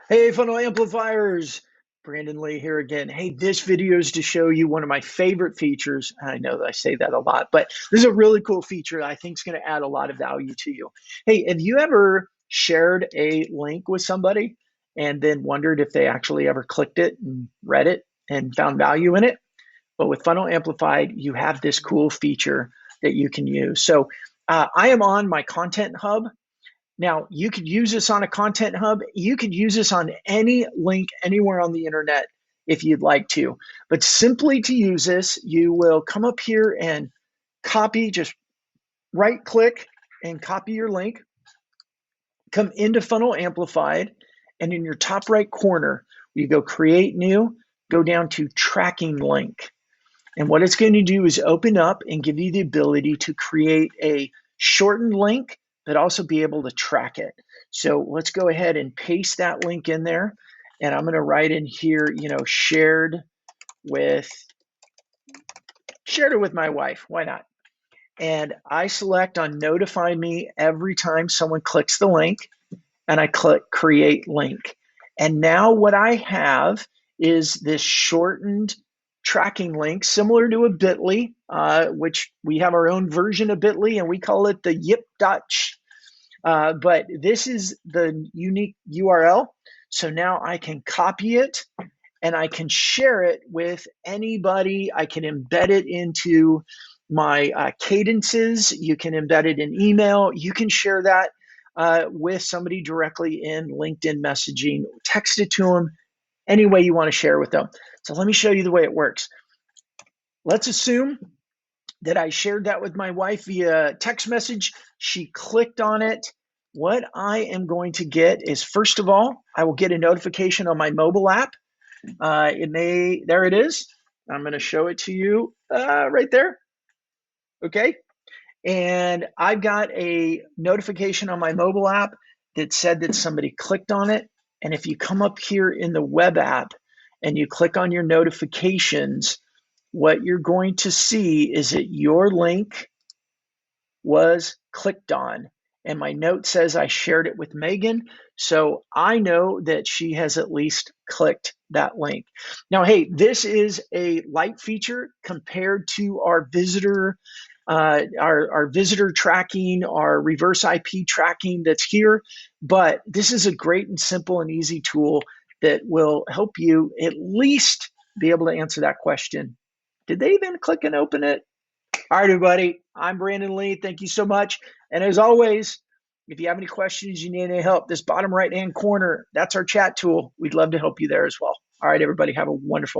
Hey, funnel amplifiers, Brandon Lee here again. Hey, this video is to show you one of my favorite features. I know that I say that a lot, but this is a really cool feature that I think is going to add a lot of value to you. Hey, have you ever shared a link with somebody and then wondered if they actually ever clicked it and read it and found value in it? But with Funnel Amplified, you have this cool feature that you can use. So I am on my ContentHub. Now, you could use this on a ContentHub. You could use this on any link anywhere on the internet if you'd like to. But simply to use this, you will come up here and copy, just right click and copy your link. Come into Funnel Amplified, and in your top right corner, you go create new, go down to tracking link. And what it's going to do is open up and give you the ability to create a shortened link, but also be able to track it. So let's go ahead and paste that link in there. And I'm going to write in here, shared it with my wife. Why not? And I select on notify me every time someone clicks the link, and I click create link. And now what I have is this shortened tracking link similar to a bit.ly, which we have our own version of bit.ly and we call it the yip.ch. But this is the unique URL. So now I can copy it and I can share it with anybody. I can embed it into my cadences. You can embed it in email. You can share that with somebody directly in LinkedIn messaging, text it to them any way you want to share with them. So let me show you the way it works. Let's assume that I shared that with my wife via text message. She clicked on it. What I am going to get is, first of all, I will get a notification on my mobile app. There it is. I'm going to show it to you right there. Okay. And I've got a notification on my mobile app that said that somebody clicked on it. And if you come up here in the web app and you click on your notifications, what you're going to see is that your link was clicked on. And my note says I shared it with Megan. So I know that she has at least clicked that link. Now, hey, this is a light feature compared to our visitor tracking, our reverse IP tracking that's here. But this is a great and simple and easy tool that will help you at least be able to answer that question. Did they even click and open it? All right, everybody. I'm Brandon Lee. Thank you so much. And as always, if you have any questions, you need any help, this bottom right-hand corner, that's our chat tool. We'd love to help you there as well. All right, everybody. Have a wonderful